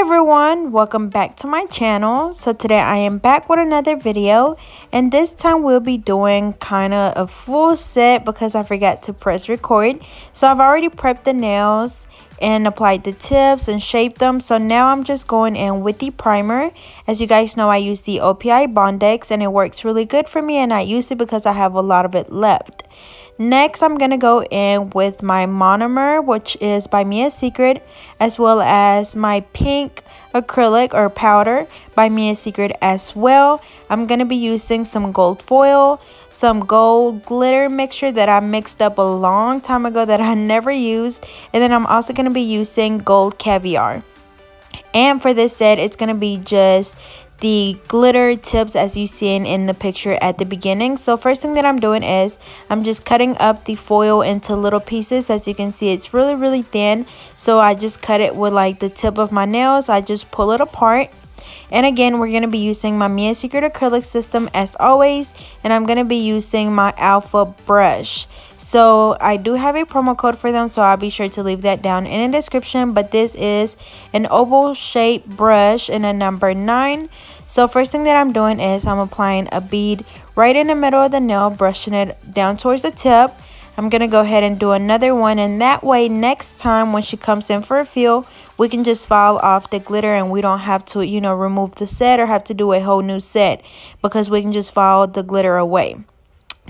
everyone, welcome back to my channel. So today I am back with another video, and this time we'll be doing kind of a full set because I forgot to press record. So I've already prepped the nails and applied the tips and shaped them. So now I'm just going in with the primer. As you guys know, I use the OPI Bondex and it works really good for me, and I use it because I have a lot of it left. Next, I'm going to go in with my monomer, which is by Mia Secret, as well as my pink acrylic or powder by Mia Secret as well. I'm going to be using some gold foil, some gold glitter mixture that I mixed up a long time ago that I never used, and then I'm also going to be using gold caviar. And for this set, it's going to be just the glitter tips as you seen in the picture at the beginning. So first thing that I'm doing is I'm just cutting up the foil into little pieces. As you can see, it's really thin, so I just cut it with like the tip of my nails. I just pull it apart. And again, we're going to be using my Mia Secret acrylic system as always, and I'm going to be using my alpha brush. So I do have a promo code for them, so I'll be sure to leave that down in the description. But this is an oval shaped brush in a number 9. So first thing that I'm doing is I'm applying a bead right in the middle of the nail, brushing it down towards the tip. I'm going to go ahead and do another one, and that way next time when she comes in for a feel, we can just file off the glitter and we don't have to, you know, remove the set or have to do a whole new set, because we can just file the glitter away.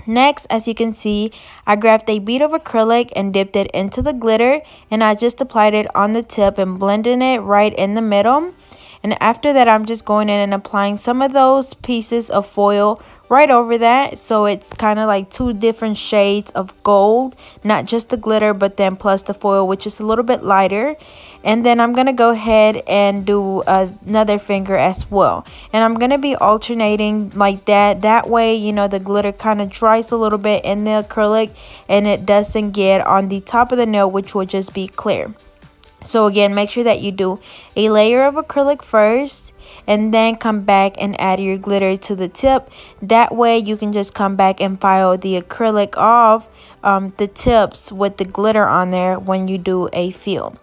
Next, as you can see, I grabbed a bead of acrylic and dipped it into the glitter, and I just applied it on the tip and blending it right in the middle. And after that, I'm just going in and applying some of those pieces of foil right over that, so it's kind of like 2 different shades of gold, not just the glitter but then plus the foil, which is a little bit lighter. And then I'm gonna go ahead and do another finger as well, and I'm gonna be alternating like that way, you know, the glitter kind of dries a little bit in the acrylic and it doesn't get on the top of the nail, which will just be clear. So again, make sure that you do a layer of acrylic first and then come back and add your glitter to the tip. That way you can just come back and file the acrylic off the tips with the glitter on there when you do a fill.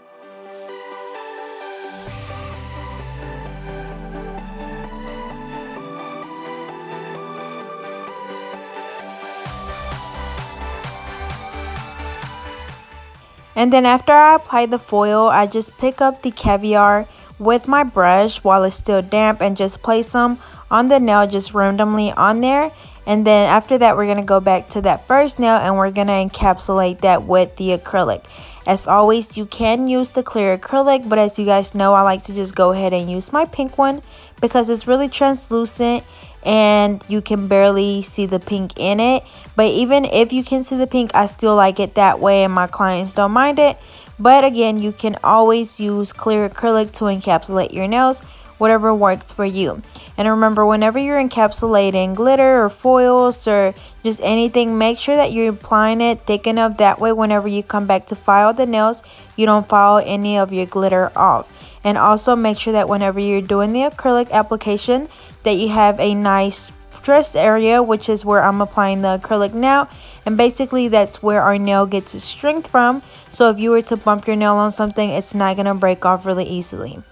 And then after I apply the foil, I just pick up the caviar with my brush while it's still damp and just place them on the nail just randomly on there. And then after that, we're going to go back to that first nail and we're going to encapsulate that with the acrylic. As always, you can use the clear acrylic, but as you guys know, I like to just go ahead and use my pink one because it's really translucent and you can barely see the pink in it. But even if you can see the pink, I still like it that way and my clients don't mind it. But again, you can always use clear acrylic to encapsulate your nails, whatever works for you. And remember, whenever you're encapsulating glitter or foils or just anything, make sure that you're applying it thick enough, that way whenever you come back to file the nails, you don't file any of your glitter off. And also make sure that whenever you're doing the acrylic application, that you have a nice stress area, which is where I'm applying the acrylic now, and basically that's where our nail gets its strength from. So if you were to bump your nail on something, it's not going to break off really easily.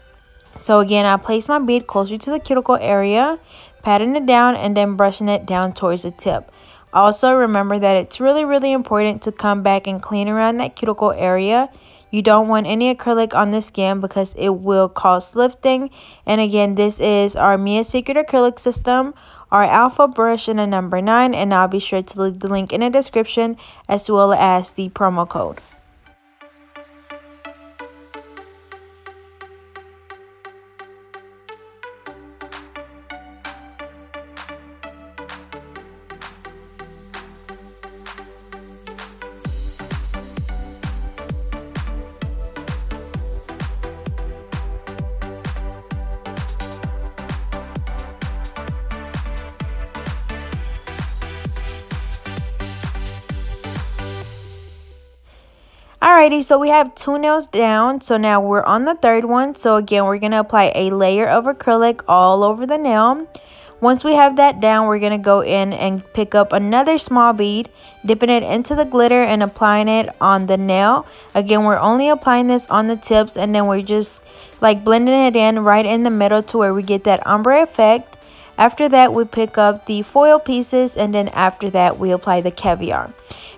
So again, I place my bead closer to the cuticle area, patting it down and then brushing it down towards the tip. Also remember that it's really important to come back and clean around that cuticle area. You don't want any acrylic on the skin because it will cause lifting. And again, this is our Mia Secret acrylic system, our alpha brush in a number 9, and I'll be sure to leave the link in the description as well as the promo code. Alrighty, so we have 2 nails down, so now we're on the 3rd one. So again, we're going to apply a layer of acrylic all over the nail. Once we have that down, we're going to go in and pick up another small bead, dipping it into the glitter and applying it on the nail. Again, we're only applying this on the tips, and then we're just like blending it in right in the middle to where we get that ombre effect. After that, we pick up the foil pieces, and then after that, we apply the caviar.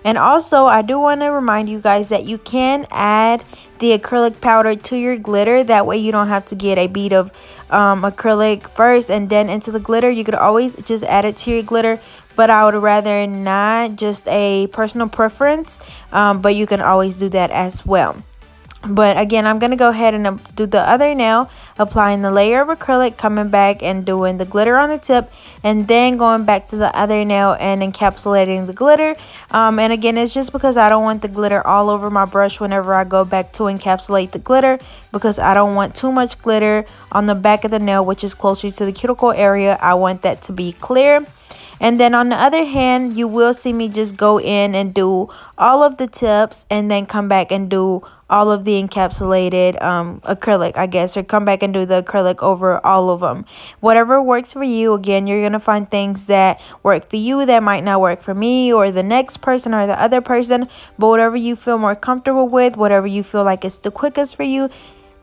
And also, I do want to remind you guys that you can add the acrylic powder to your glitter. That way you don't have to get a bead of acrylic first and then into the glitter. You could always just add it to your glitter, but I would rather not, just a personal preference, but you can always do that as well. But again, I'm going to go ahead and do the other nail, applying the layer of acrylic, coming back and doing the glitter on the tip, and then going back to the other nail and encapsulating the glitter. And again, it's just because I don't want the glitter all over my brush whenever I go back to encapsulate the glitter, because I don't want too much glitter on the back of the nail, which is closer to the cuticle area. I want that to be clear. And then on the other hand, you will see me just go in and do all of the tips and then come back and do all of the encapsulated acrylic, I guess, or come back and do the acrylic over all of them. Whatever works for you. Again, you're going to find things that work for you that might not work for me or the next person or the other person, but whatever you feel more comfortable with, whatever you feel like is the quickest for you,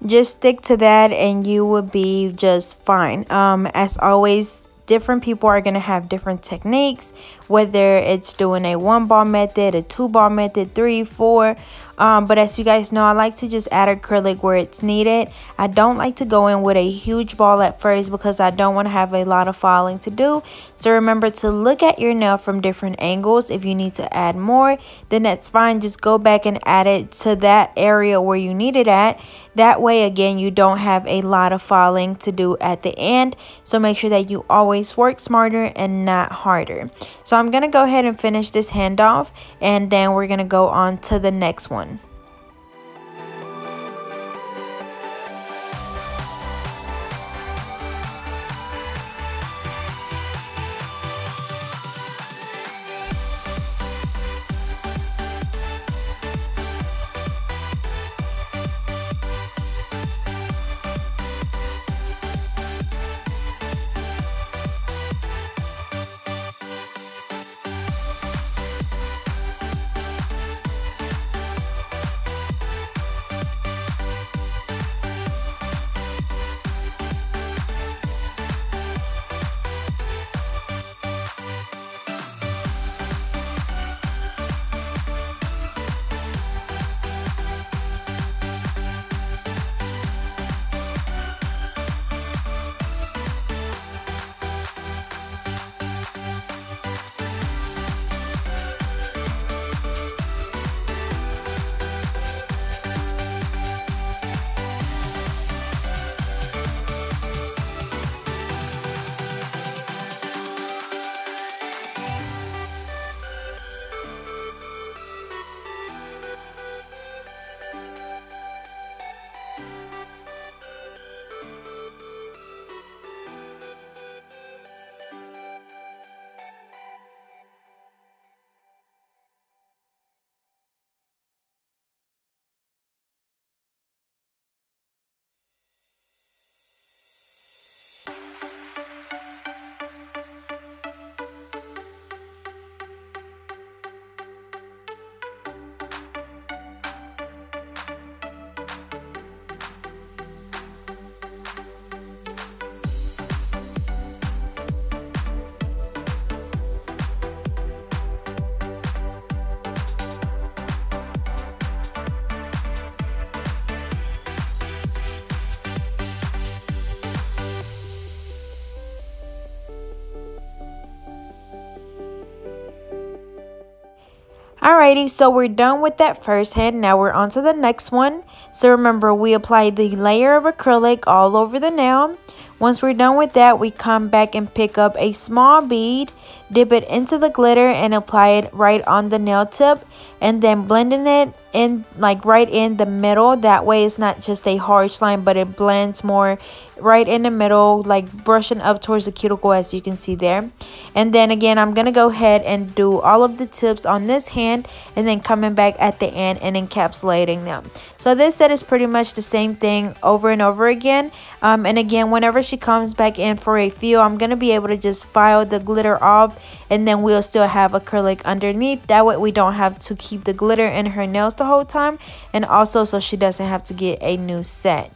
just stick to that and you will be just fine. As always, different people are going to have different techniques, whether it's doing a 1-ball method, a 2-ball method, 3, 4. But as you guys know, I like to just add acrylic where it's needed. I don't like to go in with a huge ball at first because I don't want to have a lot of filing to do. So remember to look at your nail from different angles. If you need to add more, then that's fine. Just go back and add it to that area where you need it at. That way, again, you don't have a lot of filing to do at the end. So make sure that you always work smarter and not harder. So I'm going to go ahead and finish this handoff, and then we're going to go on to the next one. Alrighty, so we're done with that first hand. Now we're on to the next one. So remember, we applied the layer of acrylic all over the nail. Once we're done with that, we come back and pick up a small bead dip it into the glitter and apply it right on the nail tip, and then blending it in like right in the middle. That way it's not just a harsh line, but it blends more right in the middle, like brushing up towards the cuticle, as you can see there. And then again, I'm gonna go ahead and do all of the tips on this hand, and then coming back at the end and encapsulating them. So this set is pretty much the same thing over and over again. And again, whenever she comes back in for a fill, I'm gonna be able to just file the glitter off, and then we'll still have acrylic underneath. That way we don't have to keep the glitter in her nails the whole time, and also so she doesn't have to get a new set.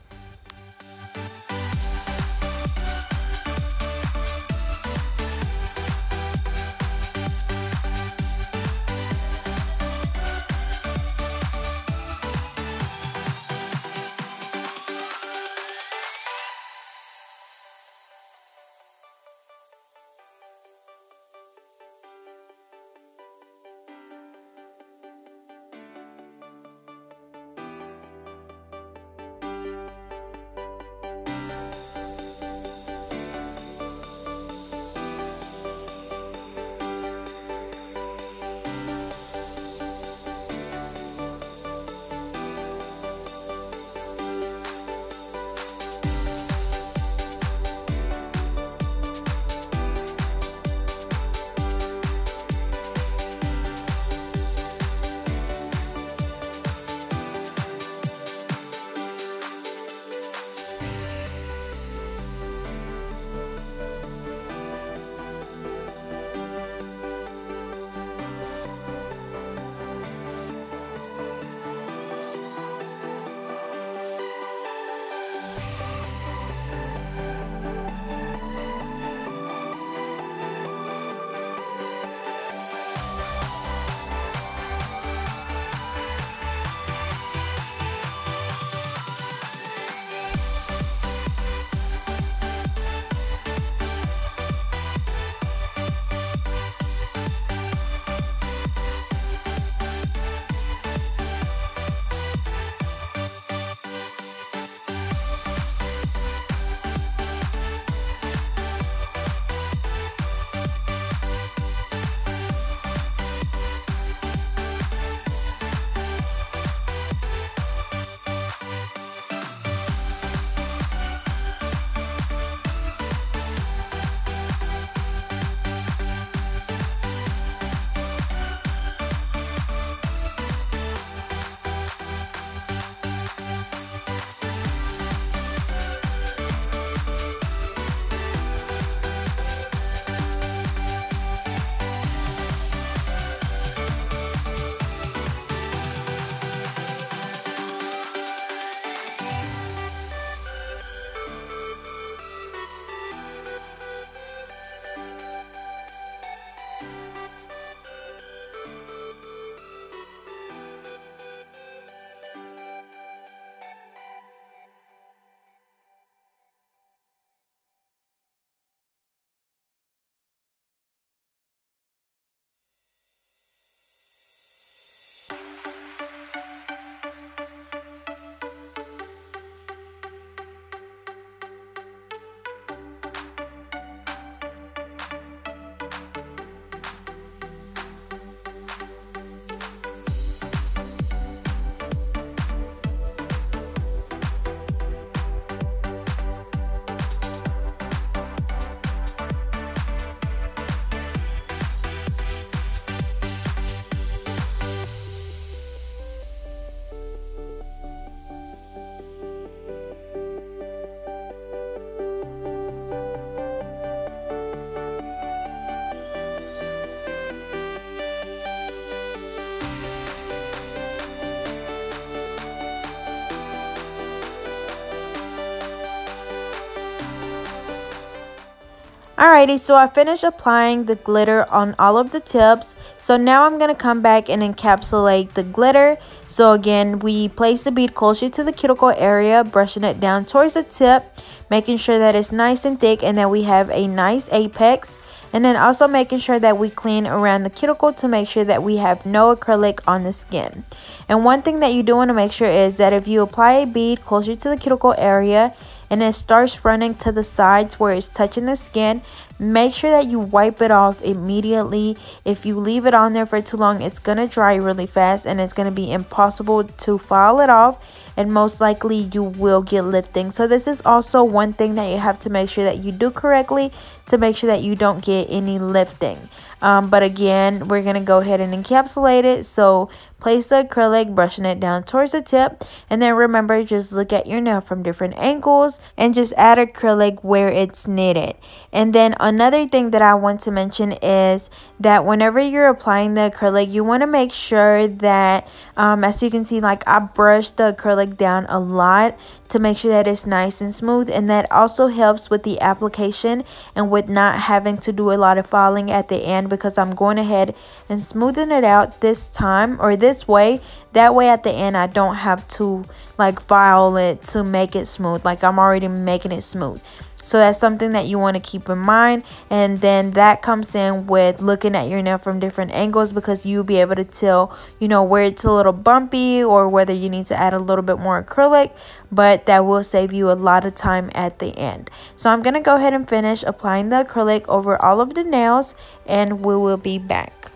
Alrighty, so I finished applying the glitter on all of the tips. So now I'm going to come back and encapsulate the glitter. So again, we place the bead closer to the cuticle area, brushing it down towards the tip, making sure that it's nice and thick and that we have a nice apex. And then also making sure that we clean around the cuticle to make sure that we have no acrylic on the skin. And one thing that you do want to make sure is that if you apply a bead closer to the cuticle area and it starts running to the sides where it's touching the skin, make sure that you wipe it off immediately. If you leave it on there for too long, it's gonna dry really fast and it's gonna be impossible to file it off, and most likely you will get lifting. So this is also one thing that you have to make sure that you do correctly to make sure that you don't get any lifting. But again, we're gonna go ahead and encapsulate it. So place the acrylic, brushing it down towards the tip, and then remember, just look at your nail from different angles and just add acrylic where it's needed. And then another thing that I want to mention is that whenever you're applying the acrylic, you want to make sure that as you can see, like I brushed the acrylic down a lot to make sure that it's nice and smooth, and that also helps with the application and with not having to do a lot of filing at the end, because I'm going ahead and smoothing it out this time, or this way. That way at the end I don't have to like file it to make it smooth. Like I'm already making it smooth. So that's something that you want to keep in mind. And then that comes in with looking at your nail from different angles, because you'll be able to tell, you know, where it's a little bumpy or whether you need to add a little bit more acrylic. But that will save you a lot of time at the end. So I'm going to go ahead and finish applying the acrylic over all of the nails, and we will be back.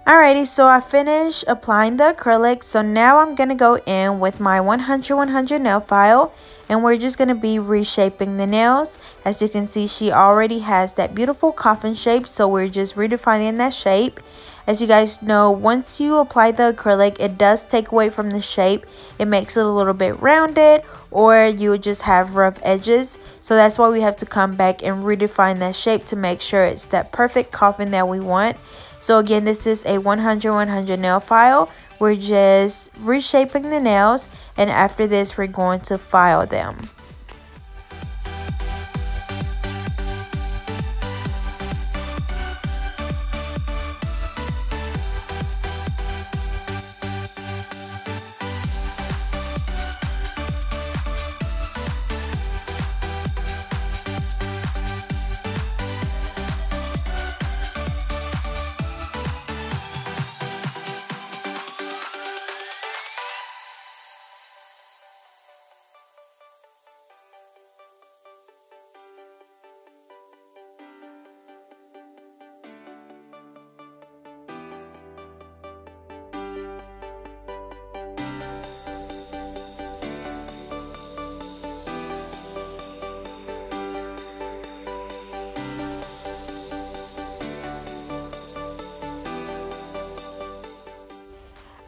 Alrighty, so I finished applying the acrylic. So now I'm going to go in with my 100 nail file, and we're just going to be reshaping the nails. As you can see, she already has that beautiful coffin shape, so we're just redefining that shape. As you guys know, once you apply the acrylic, it does take away from the shape. It makes it a little bit rounded, or you would just have rough edges. So that's why we have to come back and redefine that shape to make sure it's that perfect coffin that we want. So again, this is a 100 nail file. We're just reshaping the nails, and after this we're going to file them.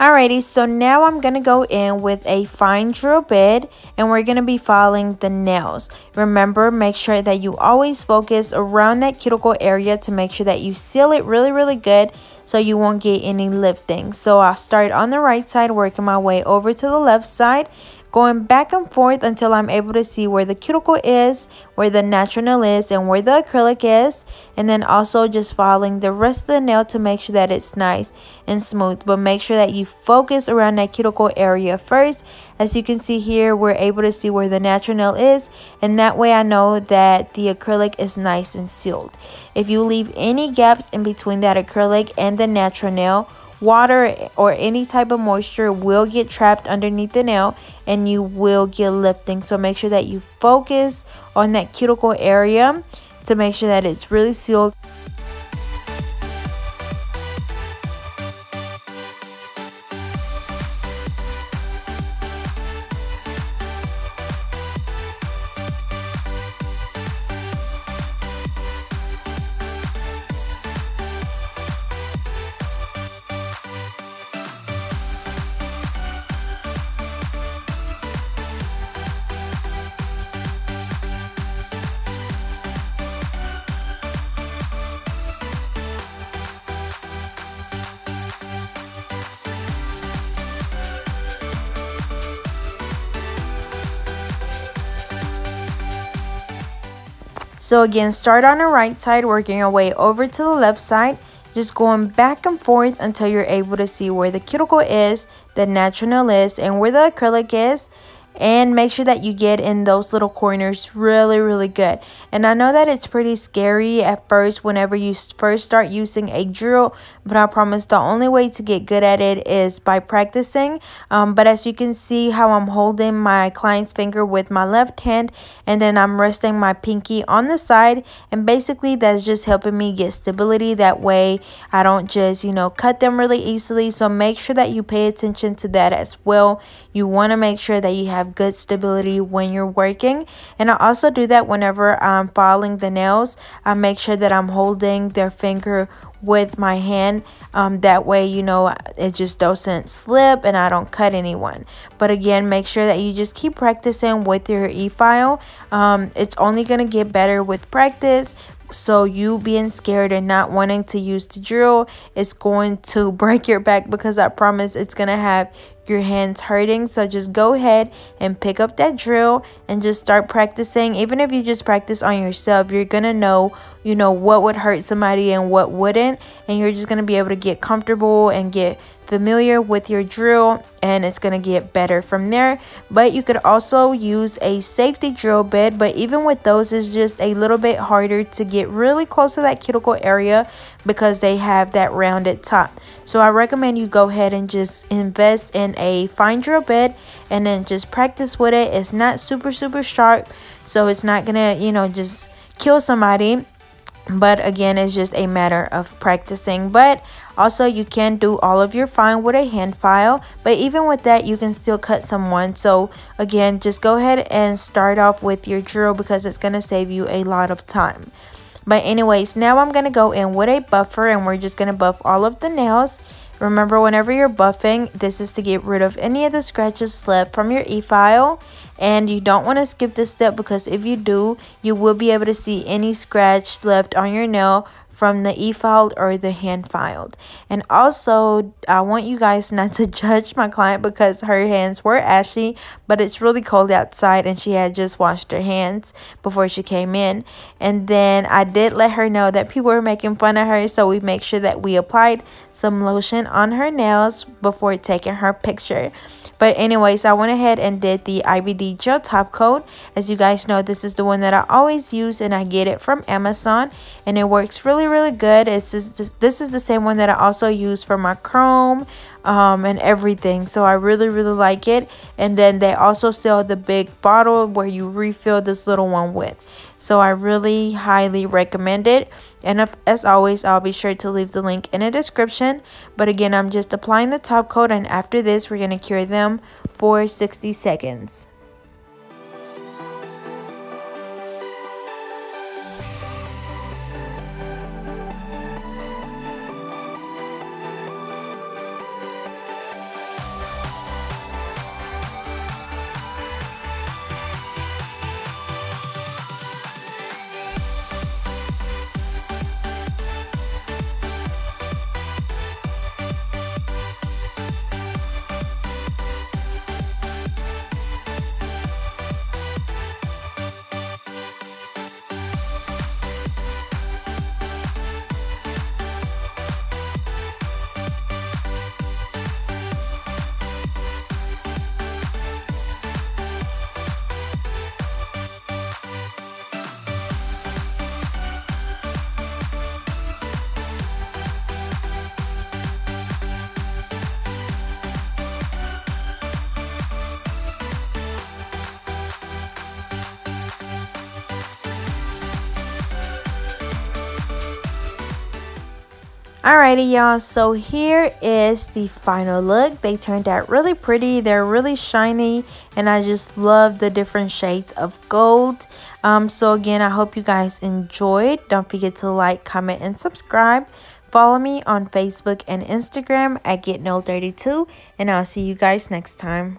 Alrighty, so now I'm going to go in with a fine drill bit and we're going to be filing the nails. Remember, make sure that you always focus around that cuticle area to make sure that you seal it really good so you won't get any lifting. So I'll start on the right side, working my way over to the left side, going back and forth until I'm able to see where the cuticle is, where the natural nail is, and where the acrylic is. And then also just filing the rest of the nail to make sure that it's nice and smooth. But make sure that you focus around that cuticle area first. As you can see here, we're able to see where the natural nail is. And that way I know that the acrylic is nice and sealed. If you leave any gaps in between that acrylic and the natural nail, water or any type of moisture will get trapped underneath the nail and you will get lifting. So make sure that you focus on that cuticle area to make sure that it's really sealed. So again, start on the right side, working your way over to the left side, just going back and forth until you're able to see where the cuticle is, the natural nail is, and where the acrylic is. And make sure that you get in those little corners really good. And I know that it's pretty scary at first whenever you first start using a drill, but I promise the only way to get good at it is by practicing. But as you can see how I'm holding my client's finger with my left hand, and then I'm resting my pinky on the side, and basically that's just helping me get stability. That way I don't just, you know, cut them really easily. So make sure that you pay attention to that as well. You want to make sure that you have good stability when you're working. And I also do that whenever I'm filing the nails. I make sure that I'm holding their finger with my hand, that way, you know, it just doesn't slip and I don't cut anyone. But again, make sure that you just keep practicing with your e-file. It's only gonna get better with practice. So you being scared and not wanting to use the drill is going to break your back, because I promise it's gonna have your hands hurting. So just go ahead and pick up that drill and just start practicing. Even if you just practice on yourself, you're gonna know, you know, what would hurt somebody and what wouldn't, and you're just gonna be able to get comfortable and get familiar with your drill, and it's gonna get better from there. But you could also use a safety drill bit, but even with those, it's just a little bit harder to get really close to that cuticle area because they have that rounded top. So I recommend you go ahead and just invest in a fine drill bit and then just practice with it. It's not super sharp, so it's not gonna, you know, just kill somebody. But again, it's just a matter of practicing. But also you can do all of your fine with a hand file, but even with that you can still cut someone. So again, just go ahead and start off with your drill because it's going to save you a lot of time. But anyways, now I'm going to go in with a buffer and we're just going to buff all of the nails. Remember, whenever you're buffing, this is to get rid of any of the scratches left from your e-file. And you don't want to skip this step, because if you do, you will be able to see any scratch left on your nail from the e-filed or the hand filed. And also, I want you guys not to judge my client because her hands were ashy, but it's really cold outside and she had just washed her hands before she came in. And then I did let her know that people were making fun of her, so we make sure that we applied some lotion on her nails before taking her picture. But anyways, I went ahead and did the IBD gel top coat. As you guys know, this is the one that I always use, and I get it from Amazon, and it works really good. This is the same one that I also use for my chrome and everything. So I really like it. And then they also sell the big bottle where you refill this little one with. So I really highly recommend it. And as always, I'll be sure to leave the link in the description. But again, I'm just applying the top coat, and after this, we're going to cure them for 60 seconds. Alrighty, y'all, so here is the final look. They turned out really pretty. They're really shiny, and I just love the different shades of gold. So again, I hope you guys enjoyed. Don't forget to like, comment, and subscribe. Follow me on Facebook and Instagram at GetNailed32, and I'll see you guys next time.